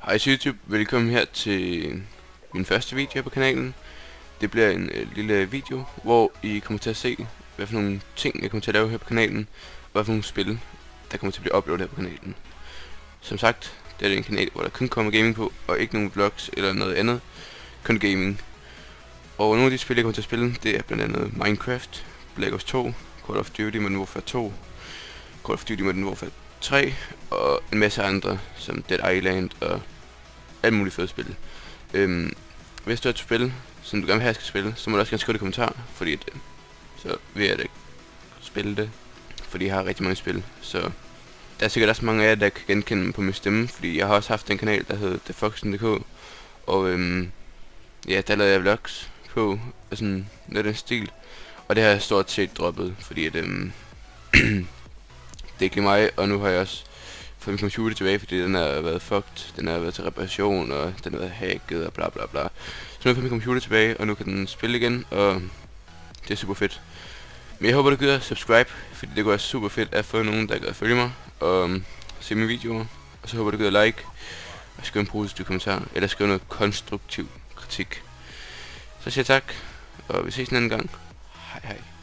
Hej YouTube, velkommen her til min første video på kanalen. Det bliver en lille video, hvor I kommer til at se, hvad for nogle ting jeg kommer til at lave her på kanalen, og hvad for nogle spil, der kommer til at blive uploadet her på kanalen. Som sagt, det er en kanal, hvor der kun kommer gaming på, og ikke nogen vlogs eller noget andet, kun gaming. Og nogle af de spil, jeg kommer til at spille, det er blandt andet Minecraft, Black Ops 2, Call of Duty Modern Warfare 2, Call of Duty Modern Warfare 3, og en masse andre, som Dead Island og alt muligt fede spil. Hvis du har et spil, som du gerne vil have, jeg skal spille, så må du også gerne skrive det i kommentarer, fordi så vil jeg da spille det, fordi jeg har rigtig mange spil. Så der er sikkert også mange af jer, der kan genkende mig på min stemme, fordi jeg har også haft en kanal, der hedder TheFoxen.dk, og ja, der lavede jeg vlogs på, og sådan noget af den stil, og det har jeg stort set droppet, fordi det er ikke mig, og nu har jeg også fået min computer tilbage, fordi den har været fucked, den har været til reparation, og den har været hacket og bla bla bla. Så nu har jeg fået min computer tilbage, og nu kan den spille igen, og det er super fedt. Men jeg håber du gider subscribe, fordi det går være super fedt at få nogen, der gider følge mig, og se mine videoer. Og så håber du gider like, og skrive en positiv kommentar, eller skrive noget konstruktiv kritik. Så siger jeg tak, og vi ses en anden gang. Hej hej.